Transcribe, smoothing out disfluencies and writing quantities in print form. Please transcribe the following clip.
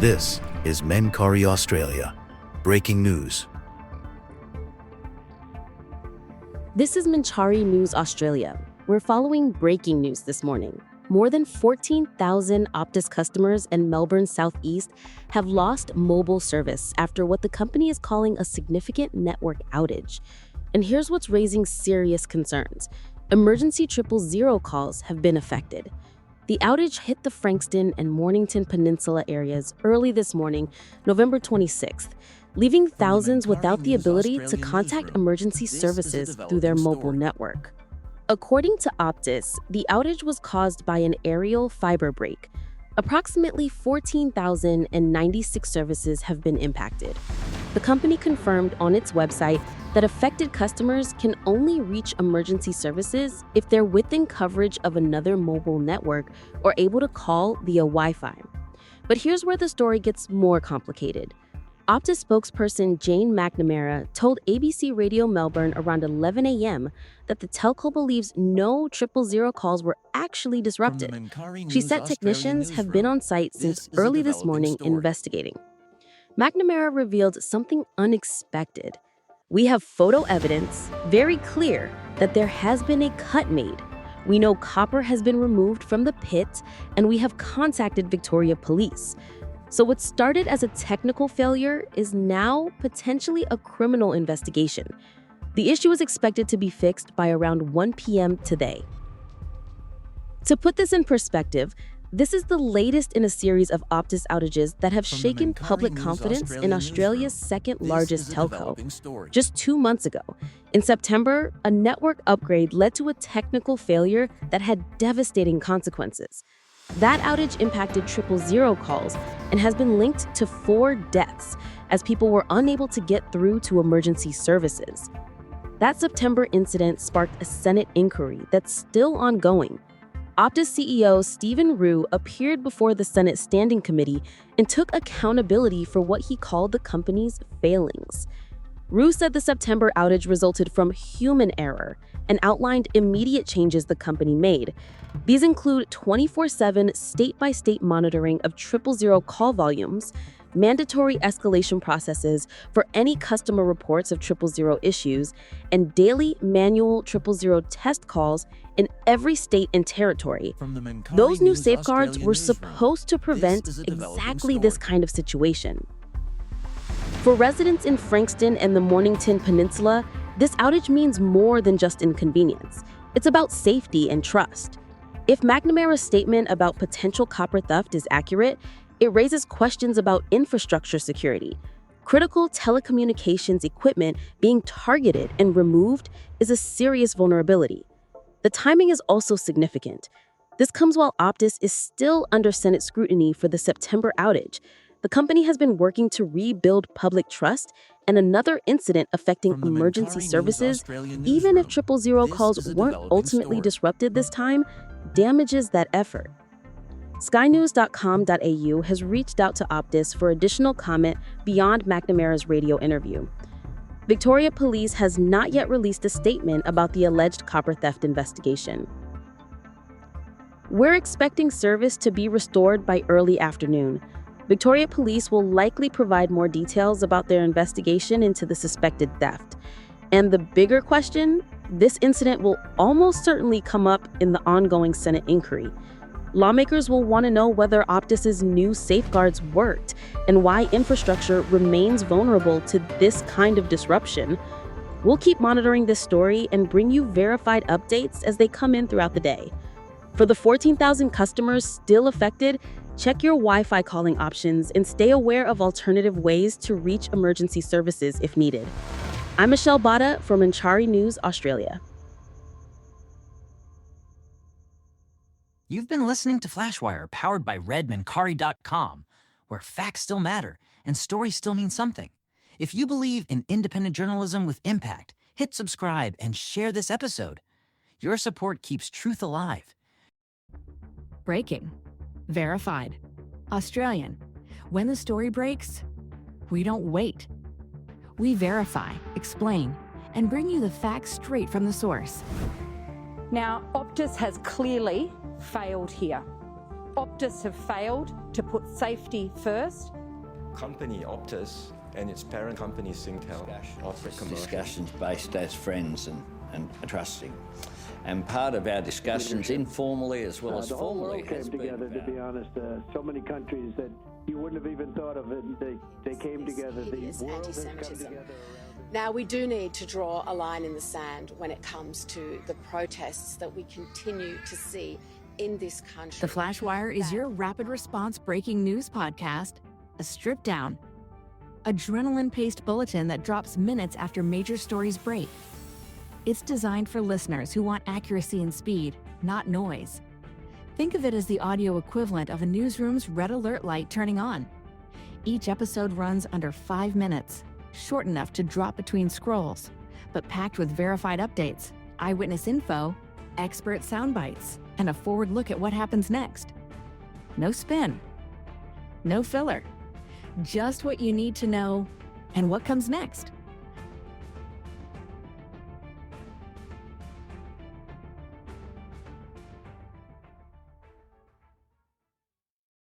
This is Menkari Australia. Breaking news. This is Menkari News Australia. We're following breaking news this morning. More than 14,000 Optus customers in Melbourne Southeast have lost mobile service after what the company is calling a significant network outage. And here's what's raising serious concerns. Emergency 000 calls have been affected. The outage hit the Frankston and Mornington Peninsula areas early this morning, November 26th, leaving thousands without the ability to contact emergency services through their mobile network. According to Optus, the outage was caused by an aerial fibre break. Approximately 14,096 services have been impacted. The company confirmed on its website that affected customers can only reach emergency services if they're within coverage of another mobile network or able to call via Wi-Fi. But here's where the story gets more complicated. Optus spokesperson Jane McNamara told ABC Radio Melbourne around 11 a.m. that the telco believes no 000 calls were actually disrupted. She said technicians have been on site since early this morning investigating. McNamara revealed something unexpected. We have photo evidence, very clear, that there has been a cut made. We know copper has been removed from the pit, and we have contacted Victoria Police. So what started as a technical failure is now potentially a criminal investigation. The issue is expected to be fixed by around 1 p.m. today. To put this in perspective, this is the latest in a series of Optus outages that have shaken public confidence in Australia's second largest telco. Just 2 months ago, in September, a network upgrade led to a technical failure that had devastating consequences. That outage impacted 000 calls and has been linked to 4 deaths as people were unable to get through to emergency services. That September incident sparked a Senate inquiry that's still ongoing. Optus CEO Stephen Rue appeared before the Senate Standing Committee and took accountability for what he called the company's failings. Rue said the September outage resulted from human error and outlined immediate changes the company made. These include 24/7 state-by-state monitoring of 000 call volumes, mandatory escalation processes for any customer reports of 000 issues, and daily manual 000 test calls in every state and territory. Those new safeguards were supposed to prevent exactly this kind of situation. For residents in Frankston and the Mornington Peninsula, this outage means more than just inconvenience. It's about safety and trust. If McNamara's statement about potential copper theft is accurate, it raises questions about infrastructure security. Critical telecommunications equipment being targeted and removed is a serious vulnerability. The timing is also significant. This comes while Optus is still under Senate scrutiny for the September outage. The company has been working to rebuild public trust, and another incident affecting emergency services, even if 000 calls weren't ultimately disrupted this time, damages that effort. Skynews.com.au has reached out to Optus for additional comment beyond McNamara's radio interview. Victoria Police has not yet released a statement about the alleged copper theft investigation. We're expecting service to be restored by early afternoon. Victoria Police will likely provide more details about their investigation into the suspected theft. And the bigger question, this incident will almost certainly come up in the ongoing Senate inquiry. Lawmakers will want to know whether Optus's new safeguards worked and why infrastructure remains vulnerable to this kind of disruption. We'll keep monitoring this story and bring you verified updates as they come in throughout the day. For the 14,000 customers still affected, check your Wi-Fi calling options and stay aware of alternative ways to reach emergency services if needed. I'm Michelle Botta for Menkari News Australia. You've been listening to Flashwire, powered by RedMenkari.com, where facts still matter and stories still mean something. If you believe in independent journalism with impact, hit subscribe and share this episode. Your support keeps truth alive. Breaking. Verified. Australian. When the story breaks, we don't wait. We verify, explain, and bring you the facts straight from the source. Now, Optus has clearly failed here. Optus have failed to put safety first. Company Optus and its parent company Singtel offer commercial. Discussions based as friends and trusting. And part of our discussions, informally as well as the whole formally, world came has together, been to be honest. So many countries that you wouldn't have even thought of it, they came together. The world has come together. Now, we do need to draw a line in the sand when it comes to the protests that we continue to see in this country. The Flash Wire is your rapid response breaking news podcast, a stripped down, adrenaline-paced bulletin that drops minutes after major stories break. It's designed for listeners who want accuracy and speed, not noise. Think of it as the audio equivalent of a newsroom's red alert light turning on. Each episode runs under 5 minutes, short enough to drop between scrolls, but packed with verified updates, eyewitness info, expert sound bites, and a forward look at what happens next. No spin, no filler, just what you need to know and what comes next.